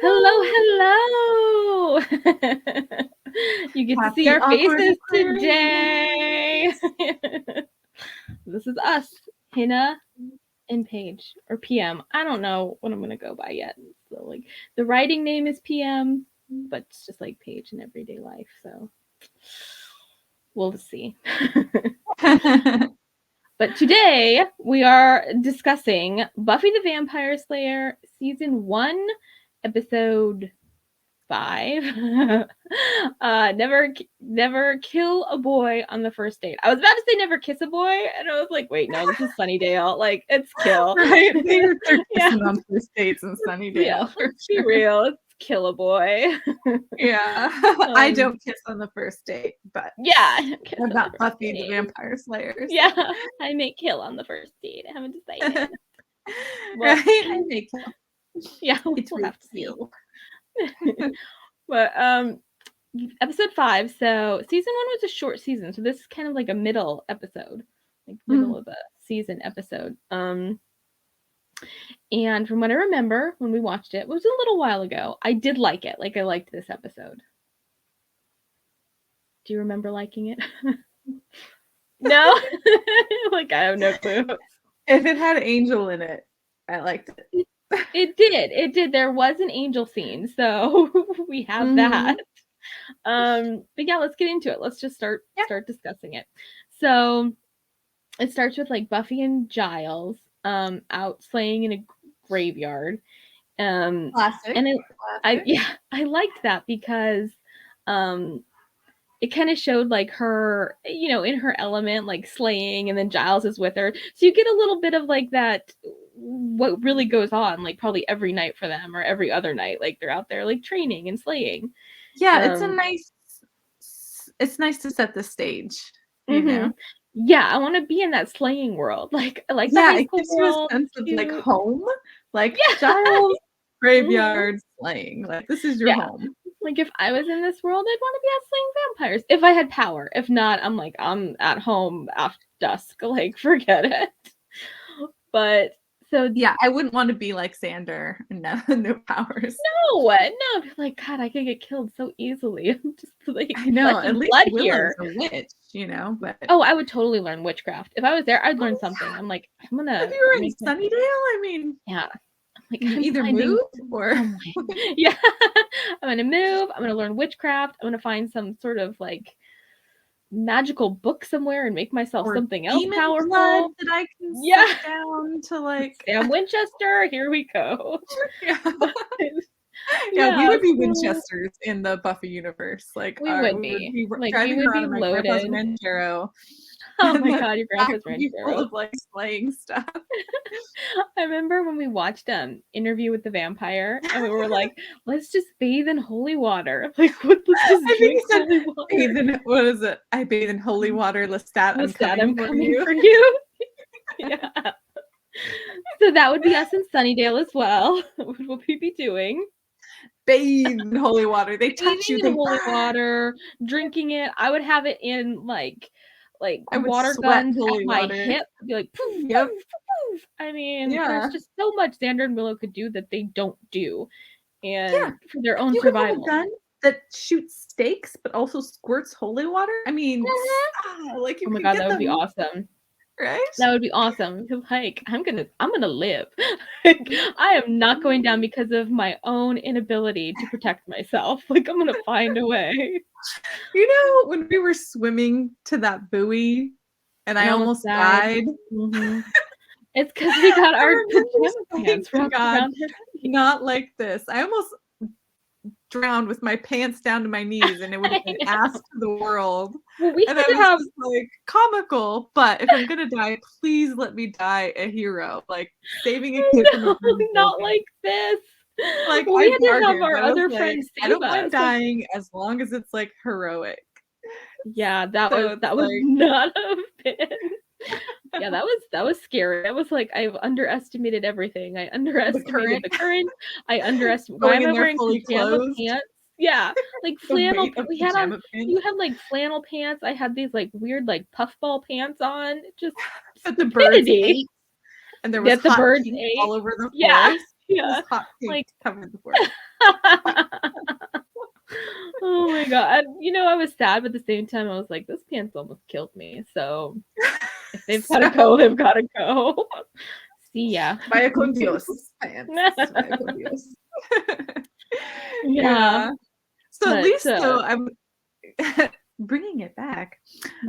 Hello, hello. You get to see Happy our awkward faces Aquarians. today. This is us, Hina and Paige, or PM. I don't know what I'm gonna go by yet. So, like, the writing name is PM, but it's just like Paige in everyday life. So we'll see. But today we are discussing Buffy the Vampire Slayer season 1, episode 5. Never kill a boy on the first date. I was about to say never kiss a boy, and I was like, wait, no, this is Sunnydale. Like, it's kill. Right? They're Yeah. kissing on first dates in Sunnydale. Yeah, for let's be sure. real. It's kill a boy. Yeah. I don't kiss on the first date, but Yeah, kiss I'm on not the first Buffy the date. Vampire Slayer. So. Yeah, I may kill on the first date. I haven't decided. Well, Right? I may kill. yeah, It's we'll have to see. you. But episode 5. So season 1 was a short season, so this is kind of like a middle episode, like middle of a season episode. And from what I remember when we watched it was a little while ago. I did like it. Like, I liked this episode. Do you remember liking it? No. Like, I have no clue. If it had Angel in it, I liked it. It did. There was an angel scene, so we have that. But yeah, let's get into it. Let's just start discussing it. So it starts with like Buffy and Giles out slaying in a graveyard. Classic. And I liked that because it kind of showed like her, in her element, like slaying, and then Giles is with her. So you get a little bit of like that, what really goes on, like probably every night for them or every other night. Like they're out there like training and slaying. Yeah, it's nice to set the stage, you know? Yeah, I want to be in that slaying world. Like, I like the Yeah, high it school gives you world. a sense of like Cute. home. Like Yeah. Giles, graveyard, slaying. Like this is your home. Like if I was in this world, I'd want to be out slaying vampires. If I had power. If not, I'm like, I'm at home after dusk. Like, forget it. But so yeah, I wouldn't want to be like Xander and no powers. No. Like, God, I could get killed so easily. I'm just like, I know. At least blood Willow's here. a witch, you know. But I would totally learn witchcraft if I was there. I'd learn something. I'm like, I'm gonna. If you were in Sunnydale, I mean, yeah. Like, you either move or yeah. I'm gonna move. I'm gonna learn witchcraft. I'm gonna find some sort of like magical book somewhere and make myself something else powerful blood that I can sit down to like Sam Winchester. Here we go. Yeah, we would be Winchesters in the Buffy universe. Like we would be driving around in my grandpa's Ranchero. Oh my God, your grandpa's Ranchero. Full of like slaying stuff. I remember when we watched Interview with the Vampire, and we were like, let's just bathe in holy water. Like, let's just drink holy water. What is it? I bathe in holy water. Lestat, I'm coming for you. Yeah. So that would be us in Sunnydale as well. What would we be doing? Bathe in holy water. They touch you. In holy water, drinking it. I would have it in like water guns at my hip. I'd be like, poof, poof, poof. I mean, there's just so much Xander and Willow could do that they don't do, and for their own survival. Have a gun that shoots stakes but also squirts holy water. I mean, like, oh my God, that would be awesome. Right? That would be awesome. Like, I'm gonna live. I am not going down because of my own inability to protect myself. Like, I'm gonna find a way. You know, when we were swimming to that buoy and I almost died. It's because we got our pajama pants wrapped around her. Not like this. I almost drowned with my pants down to my knees, and it would have been asked to the world. Well, we and I was just like comical, but if I'm gonna die, please let me die a hero, like saving a kid from a not like this. Like, we had to have our other friends save I don't mind dying as long as it's like heroic. Yeah, that was not have been. Yeah, that was scary. I was like, I've underestimated everything. I underestimated the current. I underestimated why am I wearing pajama pants? Yeah, like flannel. You had like flannel pants. I had these like weird like puffball pants on. Just but the birds ate, and there was the birds all over the floor. Yeah. Yeah. hot pink Like covered the border. Oh my god. I was sad, but at the same time I was like, this pants almost killed me. So if they've gotta go, they've gotta go. See ya. Vaya con Dios pants. Vaya con Dios. Yeah. So at least though, I'm bringing it back.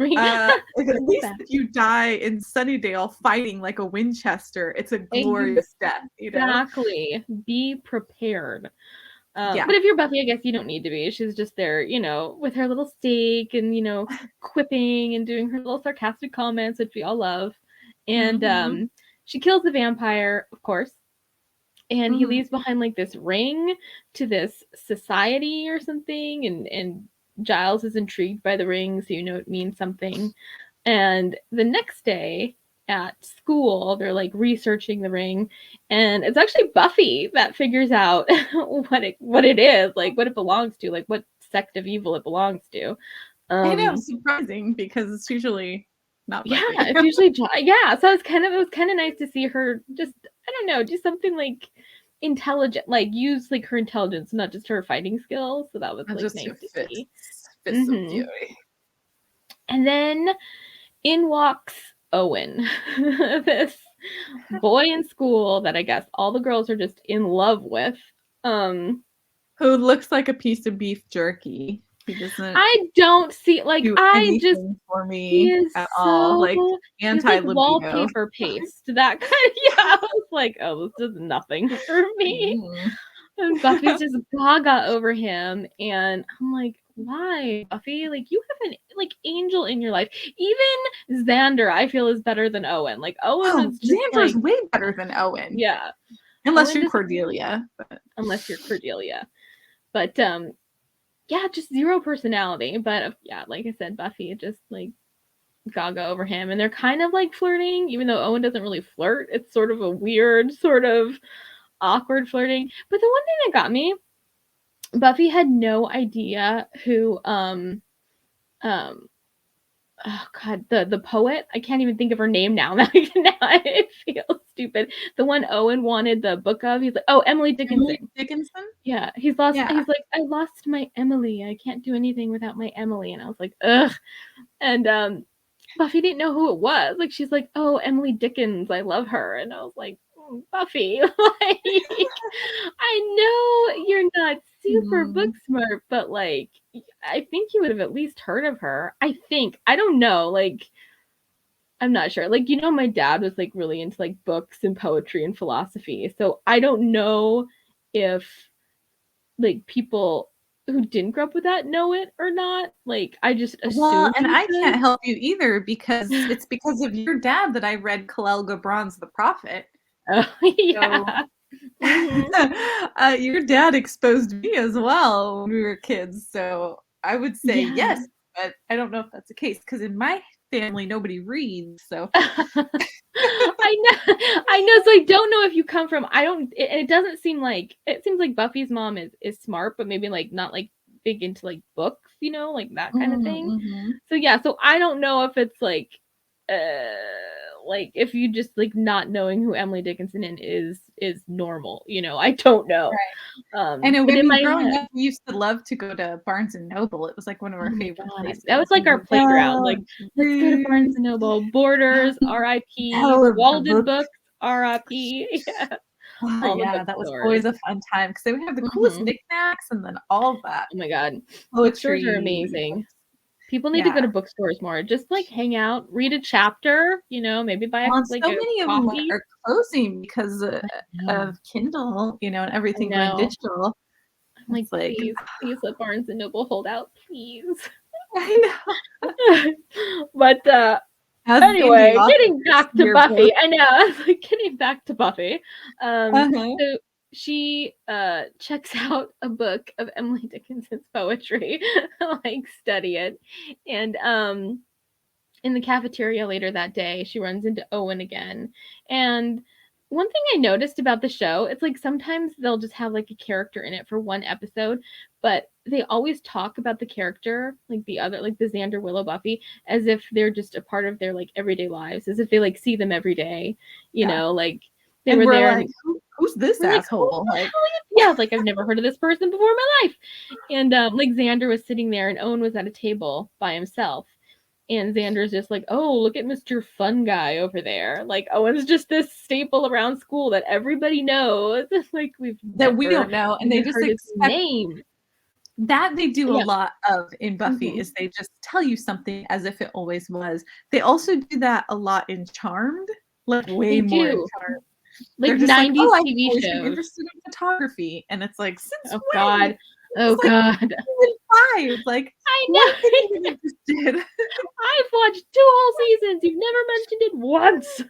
At least if you die in Sunnydale fighting like a Winchester, it's a glorious death. Exactly. Be prepared. Yeah. But if you're Buffy, I guess you don't need to be. She's just there, with her little steak and, quipping and doing her little sarcastic comments, which we all love. And she kills the vampire, of course. And he leaves behind like this ring to this society or something. And Giles is intrigued by the ring, so it means something. And the next day at school, they're like researching the ring, and it's actually Buffy that figures out what it is, like what it belongs to, like what sect of evil it belongs to. I know, surprising because it's usually not Buffy. Yeah, it's usually so it was kind of nice to see her just, I don't know, do something like intelligent, like use like her intelligence, not just her fighting skills. So that was like nice to see. Fist of fury. And then in walks Owen, this boy in school that I guess all the girls are just in love with. Who looks like a piece of beef jerky. He doesn't. I don't see like do I just for me at all. Like anti-libido. Wallpaper paste. That kind of, I was like, oh, this does nothing for me. And Buffy's just gaga over him, and I'm like, why, Buffy? Like, you have an angel in your life. Even Xander, I feel, is better than Owen. Like, Owen is just Xander's way better than Owen. Yeah, unless you're Cordelia. Unless you're Cordelia, but yeah, just zero personality. But yeah, like I said, Buffy just like gaga over him, and they're kind of like flirting, even though Owen doesn't really flirt. It's sort of a weird, sort of awkward flirting. But the one thing that got me, Buffy had no idea who oh god, the poet, I can't even think of her name now. Now I feel stupid. The one Owen wanted the book of, he's like, oh, Emily Dickinson. Yeah, he's like, I lost my Emily. I can't do anything without my Emily. And I was like, ugh. And Buffy didn't know who it was. Like, she's like, oh, Emily Dickens, I love her. And I was like, Buffy, like, I know you're not super book smart, but like, I think you would have at least heard of her. I don't know, like, I'm not sure. Like, my dad was like really into like books and poetry and philosophy, so I don't know if like people who didn't grow up with that know it or not. Like, I just assume. Well, and I can't help you either because it's because of your dad that I read Khalil Gibran's The Prophet. Oh, yeah. So, your dad exposed me as well when we were kids, so I would say yes, but I don't know if that's the case because in my family nobody reads. So I know. So I don't know if you come from. It doesn't seem like, it seems like Buffy's mom is smart, but maybe like not like big into like books, like that kind of thing. So yeah, so I don't know if it's like if you just like not knowing who Emily Dickinson is normal, I don't know. Right. I know when growing up, we used to love to go to Barnes and Noble. It was like one of our favorite places. That was like our playground. Like, let's go to Barnes and Noble. Borders, R.I.P. Walden Books, R.I.P. Yeah, that was always a fun time because they would have the coolest knickknacks and then all of that. Oh my god, bookstores are amazing. People need to go to bookstores more. Just like hang out, read a chapter, maybe buy so many of them are closing because of Kindle, and everything going digital. I'm like, please let Barnes and Noble hold out, please. I know. But anyway, getting back to Buffy. I know. I was like, getting back to Buffy. So she checks out a book of Emily Dickinson's poetry, like study it. And in the cafeteria later that day, she runs into Owen again. And one thing I noticed about the show, it's like sometimes they'll just have like a character in it for one episode, but they always talk about the character, like the other, like the Xander, Willow, Buffy, as if they're just a part of their like everyday lives, as if they like see them every day, like they were there. Like, who who's this asshole? Like, yeah, I was like, I've never heard of this person before in my life. And like Xander was sitting there and Owen was at a table by himself. And Xander's just like, oh, look at Mr. Fun Guy over there. Like, Owen's just this staple around school that everybody knows. Like, we don't know. And they just heard his name. That they do a lot of in Buffy is they just tell you something as if it always was. They also do that a lot in Charmed, like way more in Charmed. Like 90s like, TV shows. I'm interested in photography, and it's like, since when? God. Oh it's God. Like 5. Like, I know. Interested. I've watched 2 whole seasons. You've never mentioned it once.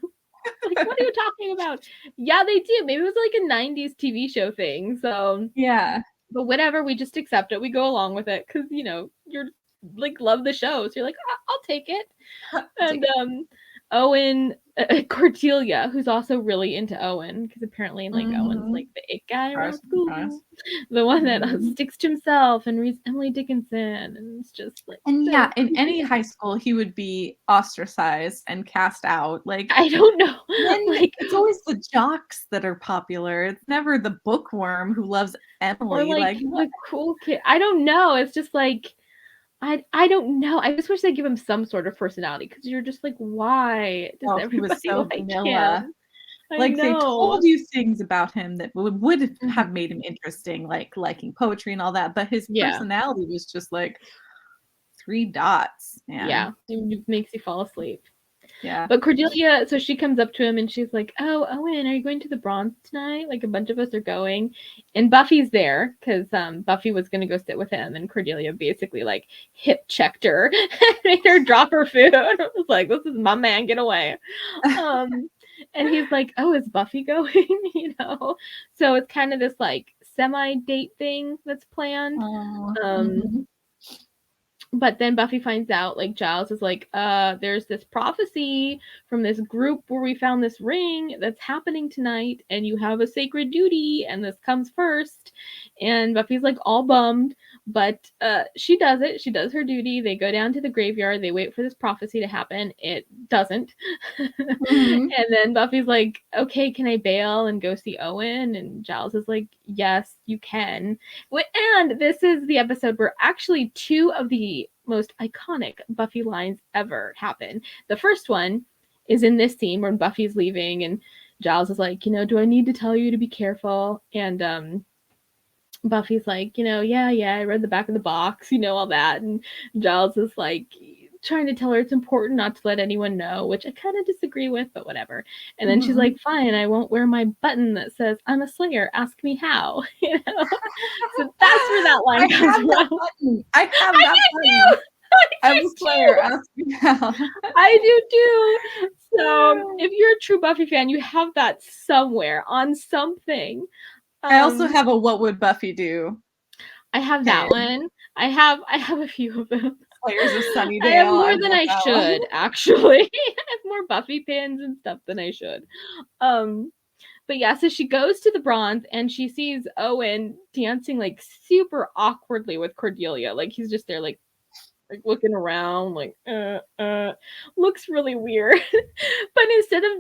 Like, what are you talking about? Yeah, they do. Maybe it was like a 90s TV show thing. So yeah. But whatever, we just accept it. We go along with it because, you know, you're like, love the show. So you're like, I'll take it. And Owen, Cordelia, who's also really into Owen, because apparently, like, Owen's like the it guy around school. The one that sticks to himself and reads Emily Dickinson. And it's just like. And so in any high school, he would be ostracized and cast out. Like, I don't know. Like, it's always the jocks that are popular. It's never the bookworm who loves Emily. Or like the cool kid. I don't know. It's just like, I don't know. I just wish they'd give him some sort of personality because you're just like, why does everybody so like vanilla? him? Like, they told you things about him that would have made him interesting, like liking poetry and all that. But his personality was just like 3 dots. Man. Yeah, it makes you fall asleep. Yeah. But Cordelia, so she comes up to him and she's like, oh, Owen, are you going to the Bronze tonight? Like, a bunch of us are going. And Buffy's there because Buffy was going to go sit with him. And Cordelia basically, like, hip checked her, made her drop her food. I was like, this is my man, get away. And he's like, oh, is Buffy going? You know? So it's kind of this, like, semi-date thing that's planned. But then Buffy finds out, like, Giles is like, there's this prophecy from this group where we found this ring that's happening tonight, and you have a sacred duty, and this comes first. And Buffy's, like, all bummed, but she does it. She does her duty. They go down to the graveyard. They wait for this prophecy to happen. It doesn't. And then Buffy's like, okay, can I bail and go see Owen? And Giles is like, yes, you can. And this is the episode where actually 2 of the most iconic Buffy lines ever happen. The first one is in this scene when Buffy's leaving and Giles is like, you know, do I need to tell you to be careful? And Buffy's like, you know, yeah, I read the back of the box, you know, all that. And Giles is like trying to tell her it's important not to let anyone know, which I kind of disagree with, but whatever. And then she's like, fine, I won't wear my button that says I'm a Slayer, ask me how. You know? So that's where that line comes from. I have that button. I'm a Slayer, ask me how. I do too. So if you're a true Buffy fan, you have that somewhere on something. I also have a what would Buffy do? I have that one. I have a few of them. Slayers of Sunnydale. I have more than I should, actually. I have more Buffy pins and stuff than I should. But yeah, so she goes to the Bronze and she sees Owen dancing like super awkwardly with Cordelia. Like he's just there like looking around like looks really weird. But instead of,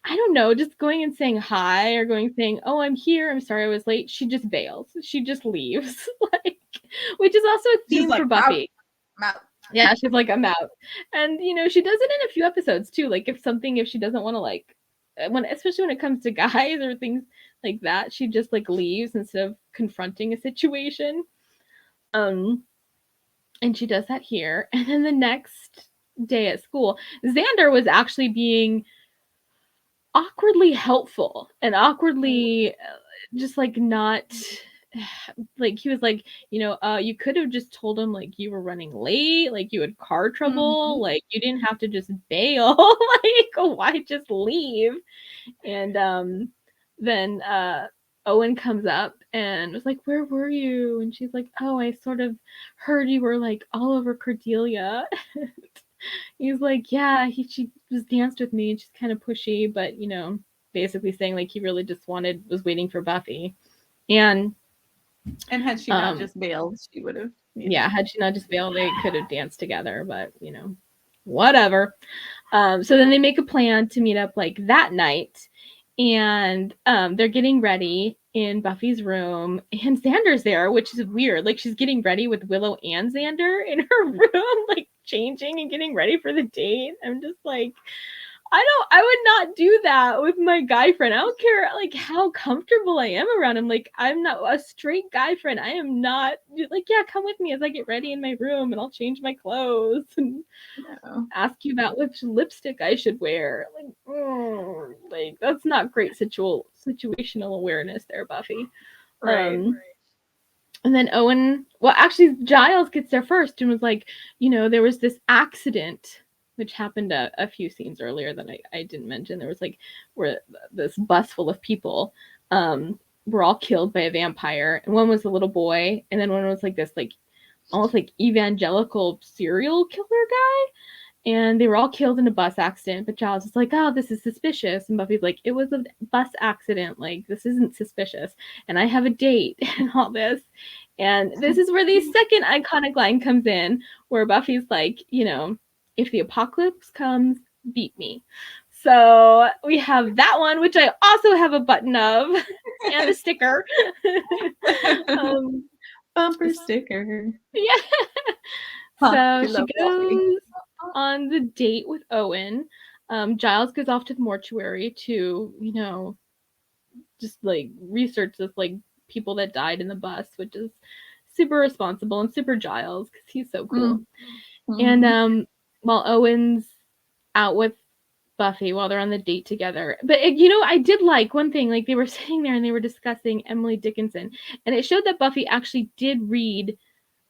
I don't know, just going and saying hi or saying, oh, I'm here, I'm sorry I was late, she just bails. She just leaves. Like, which is also a theme for Buffy. I'm out. Yeah, she's like, I'm out. And, you know, she does it in a few episodes, too. Like, if she doesn't want to, like, especially when it comes to guys or things like that, she just, like, leaves instead of confronting a situation. And she does that here. And then the next day at school, Xander was actually being awkwardly helpful and awkwardly just, like, not... like he was like, you know, you could have just told him like you were running late, like you had car trouble, like you didn't have to just bail. Like, why just leave? And then Owen comes up and was like, where were you? And she's like, oh, I sort of heard you were like all over Cordelia. He's like, yeah, she just danced with me and she's kind of pushy, but you know, basically saying like he really just was waiting for Buffy. And had she not just bailed, she would have. Yeah, had she not just bailed, they could have danced together, but, you know, whatever. So then they make a plan to meet up, like, that night. and they're getting ready in Buffy's room, and Xander's there, which is weird. Like, she's getting ready with Willow and Xander in her room, like changing and getting ready for the date. I'm just like, I would not do that with my guy friend. I don't care like how comfortable I am around him. Like, I'm not a straight guy friend. I am not like, yeah, come with me as I get ready in my room and I'll change my clothes and ask you about which lipstick I should wear. Like that's not great situational awareness there, Buffy. Right. And then Owen, well, actually Giles gets there first and was like, there was this accident which happened a few scenes earlier that I didn't mention. There was like where this bus full of people were all killed by a vampire, and one was a little boy, and then one was like this like almost like evangelical serial killer guy, and they were all killed in a bus accident. But Giles is like, oh, this is suspicious, and Buffy's like, it was a bus accident, like this isn't suspicious, and I have a date and all this. And this is where the second iconic line comes in, where Buffy's like, if the apocalypse comes, beat me. So we have that one, which I also have a button of and a sticker. Bumper sticker. Yeah. So she goes on the date with Owen. Giles goes off to the mortuary to, just like research this like people that died in the bus, which is super responsible and super Giles because he's so cool. Mm-hmm. And while Owen's out with Buffy while they're on the date together. But, I did like one thing, like they were sitting there and they were discussing Emily Dickinson, and it showed that Buffy actually did read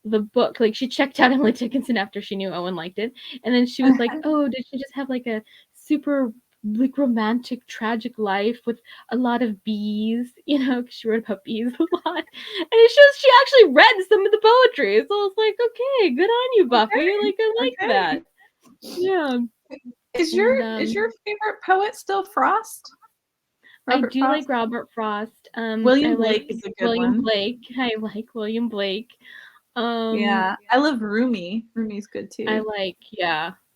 the book. Like she checked out Emily Dickinson after she knew Owen liked it. And then she was like, oh, did she just have like a super like romantic, tragic life with a lot of bees, because she wrote about bees a lot. And it shows she actually read some of the poetry. So I was like, okay, good on you, Buffy. Like, I like that. Yeah. Is your favorite poet still Frost? I do like Robert Frost. William Blake is a good William one. Blake. I like William Blake. Yeah, I love Rumi. Rumi's good too. I like,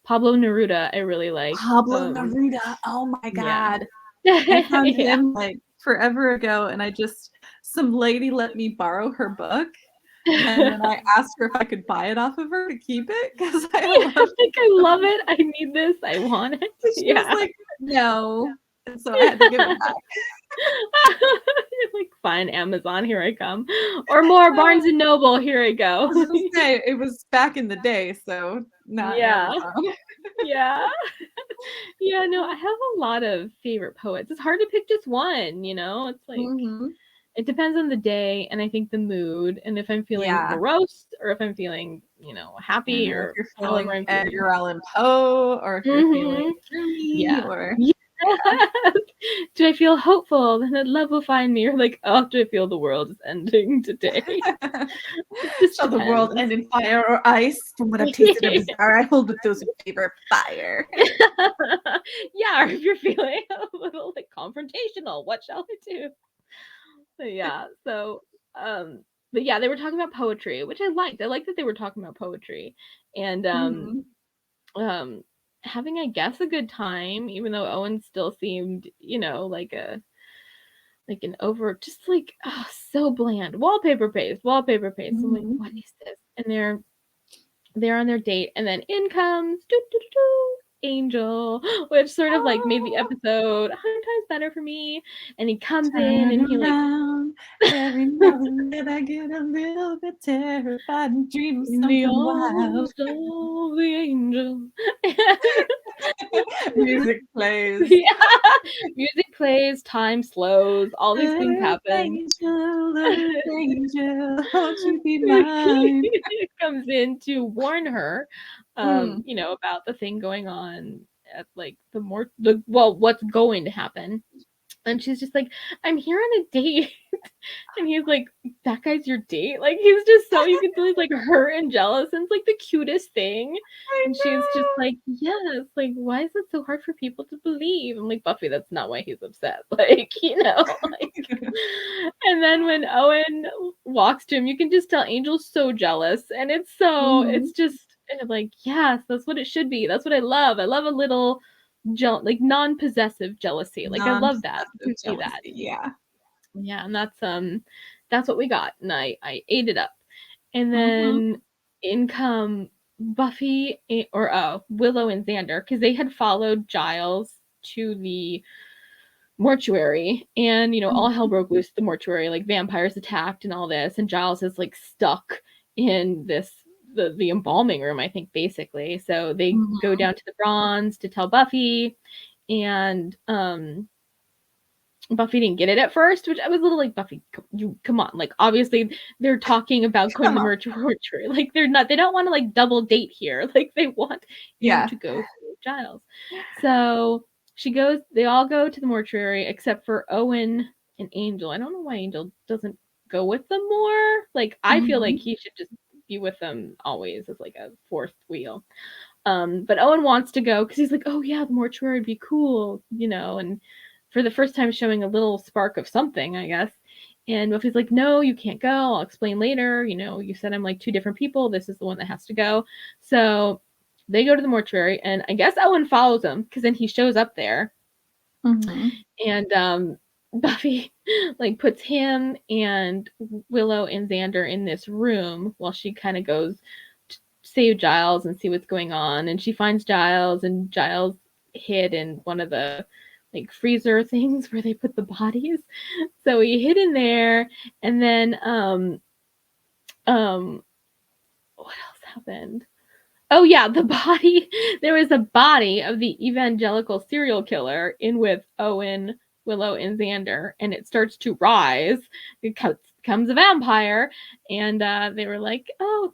Pablo Neruda. I really like Pablo Neruda. Oh my god, I found him like forever ago, and some lady let me borrow her book, and then I asked her if I could buy it off of her to keep it because I love it. I need this. I want it. She was like, no, and so I had to give it back. You're like, fine, Amazon, here I come, or more Barnes and Noble, here I go. I was gonna say it was back in the day, so not Amazon. Yeah. No, I have a lot of favorite poets. It's hard to pick just one. It's like it depends on the day, and I think the mood, and if I'm feeling morose or if I'm feeling happy, or if you're feeling Edgar Allan Poe, or if you're feeling dreamy, or do I feel hopeful that love will find me, or like, oh, do I feel the world is ending today? Shall the world end in fire or ice? From what I've tasted of bizarre, I hold with those who favor fire. Or if you're feeling a little like confrontational, what shall I do? But they were talking about poetry, which I liked. I liked that they were talking about poetry, and having, I guess, a good time, even though Owen still seemed, like an over, just like, so bland. Wallpaper paste. I'm like, what is this? And they're on their date, and then in comes Angel, which sort of like made the episode 100 times better for me. And he comes in and he like, every moment that I get a little bit terrified and dream of something wild. The angel. Music plays. Music plays, time slows, all these things happen. Angel, won't you be mine? It comes in to warn her, about the thing going on at like what's going to happen. And she's just like, I'm here on a date. And he's like, that guy's your date? Like, he's just so, you can tell he's like hurt and jealous. And it's like the cutest thing. And she's just like, yes, like, why is it so hard for people to believe? I'm like, Buffy, that's not why he's upset. Like, and then when Owen walks to him, you can just tell Angel's so jealous. And it's so, it's just like, yes, that's what it should be. That's what I love. I love a little like non-possessive jealousy. Like I love that. To see jealousy, that. Yeah. Yeah, and that's what we got. And I ate it up. And then in come Buffy or Willow and Xander, because they had followed Giles to the mortuary, and all hell broke loose at the mortuary, like vampires attacked and all this, and Giles is like stuck in this the embalming room, I think, basically. So they go down to the Bronze to tell Buffy, and Buffy didn't get it at first, which I was a little like, Buffy, you come on. Like, obviously they're talking about going to the mortuary. Like, they don't want to like double date here. Like, they want you to go see Giles. So they all go to the mortuary except for Owen and Angel. I don't know why Angel doesn't go with them more. Like, I feel like he should just be with them always as like a fourth wheel. But Owen wants to go because he's like, oh yeah, the mortuary would be cool, and for the first time showing a little spark of something, I guess. And Buffy's like, no, you can't go. I'll explain later. You said I'm like two different people. This is the one that has to go. So they go to the mortuary, and I guess Owen follows them because then he shows up there. And Buffy like puts him and Willow and Xander in this room while she kind of goes to save Giles and see what's going on. And she finds Giles, and Giles hid in one of the like freezer things where they put the bodies. So he hid in there, and then what else happened? Oh yeah, the body. There was a body of the evangelical serial killer in with Owen, Willow, and Xander, and it starts to rise. It becomes a vampire, and they were like, oh,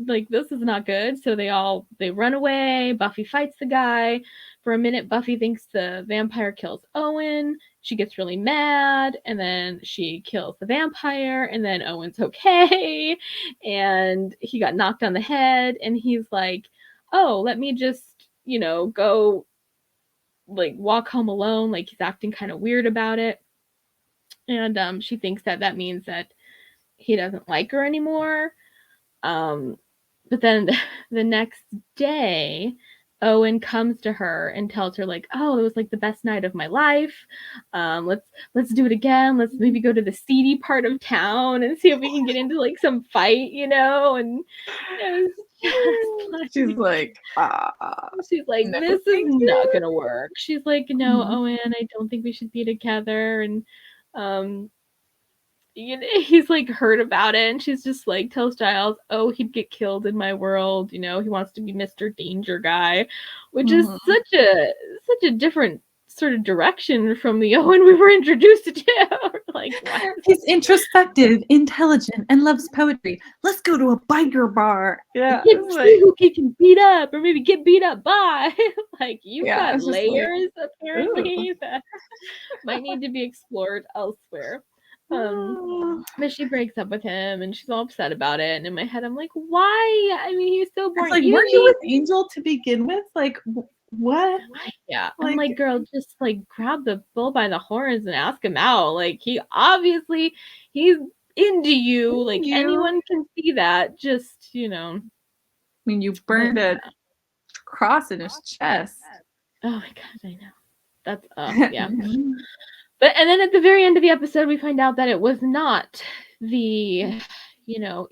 like this is not good. So they run away. Buffy fights the guy. For a minute, Buffy thinks the vampire kills Owen. She gets really mad, and then she kills the vampire, and then Owen's okay, and he got knocked on the head, and he's like, oh, let me just, go like walk home alone. Like, he's acting kind of weird about it. And she thinks that means that he doesn't like her anymore. But then the next day, Owen comes to her and tells her like, oh, it was like the best night of my life. Let's do it again. Let's maybe go to the seedy part of town and see if we can get into like some fight, and it was just like, she's like, no, this is not gonna work. She's like, no, Owen, I don't think we should be together. And he's like hurt about it, and she's just like tells Giles, oh, he'd get killed in my world, he wants to be Mr. Danger Guy, which is such a different sort of direction from the Owen we were introduced to. Like, what? He's introspective, intelligent, and loves poetry. Let's go to a biker bar. Yeah, who can beat up or maybe get beat up by. Like, you've got layers apparently that might need to be explored elsewhere. But she breaks up with him, and she's all upset about it. And in my head, I'm like, why? I mean, he's so boring. Like, weren't you with Angel to begin with? Like, what? Yeah, I'm like, girl, just like grab the bull by the horns and ask him out. Like, he's into you. Like, anyone can see that. Just, I mean, you burned a cross in his chest. Oh my god, I know. That's yeah. But and then at the very end of the episode, we find out that it was not the,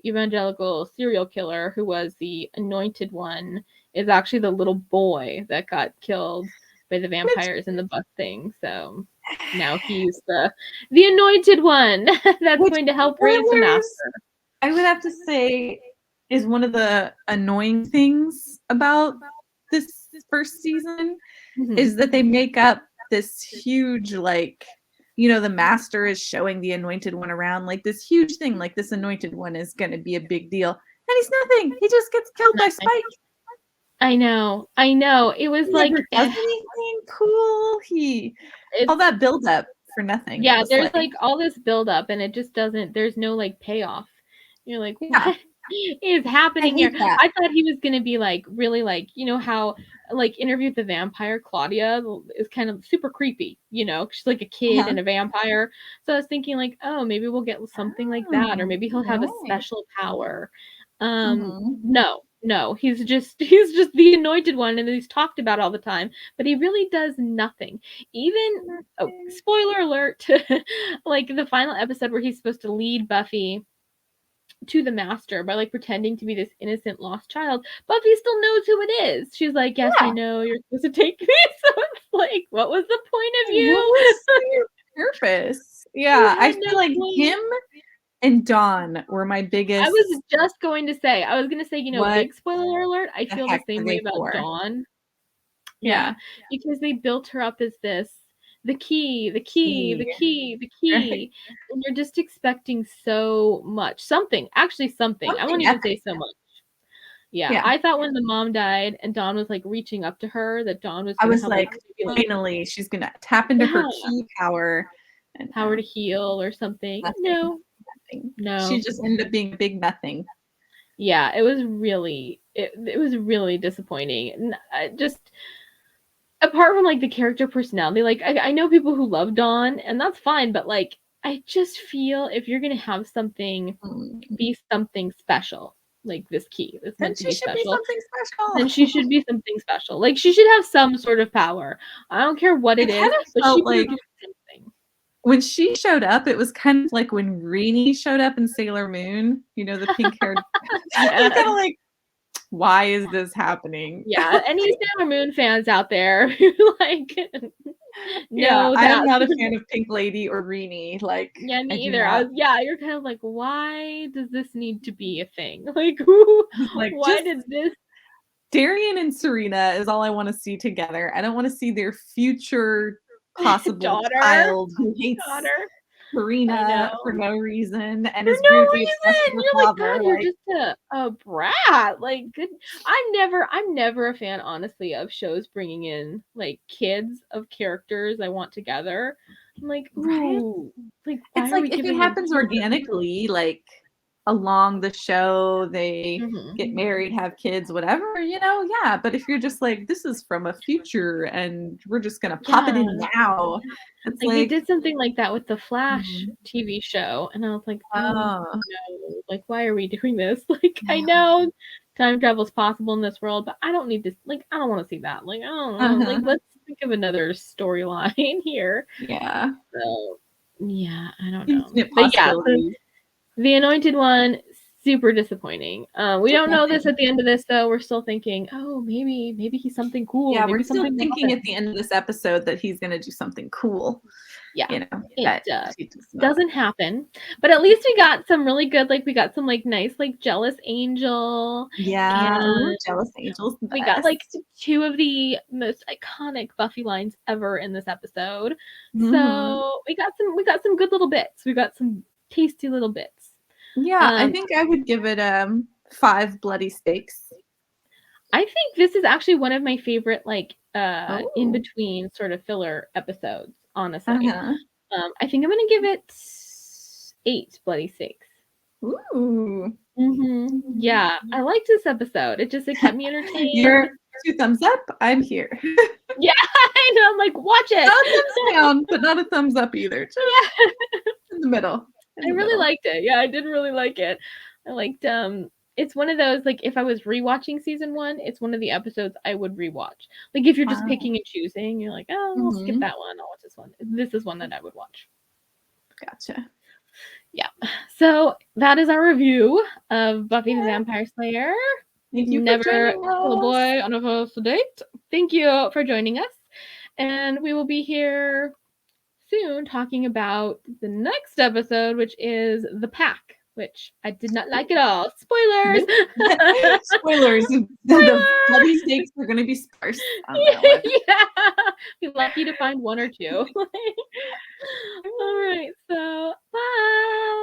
evangelical serial killer who was the anointed one. It's actually the little boy that got killed by the vampires in the bus thing. So now he's the anointed one that's going to help raise the master. I would have to say is one of the annoying things about this first season is that they make up this huge, like, the master is showing the anointed one around, like this huge thing, like this anointed one is going to be a big deal. And he's nothing. He just gets killed by Spike. I know. It was like, does anything cool. All that build up for nothing. Yeah, there's like all this build up, and it just doesn't, there's no like payoff. You're like, what is happening here? I thought he was going to be like, really like, how like Interview with the Vampire, Claudia is kind of super creepy, she's like a kid and a vampire. So I was thinking like, oh, maybe we'll get something like that, or maybe he'll have a special power. No, No, he's just the anointed one, and he's talked about all the time, but he really does nothing. Even spoiler alert to like the final episode where he's supposed to lead Buffy to the master by like pretending to be this innocent lost child. Buffy still knows who it is. She's like, yes, I know you're supposed to take me. So it's like, what was the point of you? What was your purpose? Yeah, I feel like him and Dawn were my biggest. I was just going to say, big spoiler alert. I feel the same way about Dawn. Yeah, because they built her up as this the key, right. And you're just expecting so much. Something. I won't even say so much. Yeah, I thought when the mom died and Dawn was like reaching up to her, that Dawn was. I was like, finally, she's gonna tap into her key power, and power to heal or something. Nothing. No, she just ended up being a big nothing. Yeah, it was really disappointing. And just apart from like the character personality, like I know people who love Dawn, and that's fine, but like I just feel if you're gonna have something be something special, like this key, it's meant to be special. Then she should be something special. Like she should have some sort of power. I don't care what it is, but she like do something. When she showed up, it was kind of like when Rini showed up in Sailor Moon. You know, the pink-haired. Kind of like, why is this happening? Yeah, any Sailor Moon fans out there who like no, I'm not a fan of Pink Lady or Rini. Like, yeah, me either. You're kind of like, why does this need to be a thing? Like, who? Like, why did this? Darian and Serena is all I want to see together. I don't want to see their future possible child who hates Serena for no reason and is weirdly obsessed with You're like, God, you're just a brat. Like, good. I'm never a fan, honestly, of shows bringing in like kids of characters I want together. I'm like, ooh, like, why it's like if it happens organically, like along the show, they get married, have kids, whatever, you know, but if you're just like, this is from a future and we're just gonna pop it in now, it's like they did something like that with the Flash TV show, and I was like, oh no, like, why are we doing this? Like, I know time travel is possible in this world, but I don't need this. Like, I don't want to see that. Like, I don't know. Like, let's think of another storyline here. Yeah. So yeah, I don't know. But yeah, the Anointed One, super disappointing. We don't know this at the end of this, though. We're still thinking, oh, maybe he's something cool. Yeah, maybe we're still thinking at the end of this episode that he's going to do something cool. Yeah, you know, it doesn't happen. But at least we got some really good, like, we got some, like, nice, like, jealous angel. Yeah, jealous angels. We got, like, 2 of the most iconic Buffy lines ever in this episode. So we got some good little bits. We got some tasty little bits. Yeah, I think I would give it 5 bloody steaks. I think this is actually one of my favorite, like, in between sort of filler episodes, honestly. I think I'm gonna give it 8 bloody steaks. Ooh. Yeah, I liked this episode. It kept me entertained. You're 2 thumbs up. I'm here. Yeah, I know. I'm like, watch it. Not a thumbs down, but not a thumbs up either. Just in the middle. I really liked it. Yeah, I did really like it. I liked it's one of those, like, if I was rewatching season 1, it's one of the episodes I would rewatch. Like, if you're just picking and choosing, you're like, oh, I'll skip that one. I'll watch this one. This is one that I would watch. Gotcha. Yeah. So that is our review of Buffy the Vampire Slayer. Thank you Never for joining kill a boy on a first date. Thank you for joining us. And we will be here soon talking about the next episode, which is The Pack, which I did not like at all. Spoilers! Spoilers! The bloody steaks are going to be sparse on that one. Yeah! Be lucky to find 1 or 2. All right, so bye!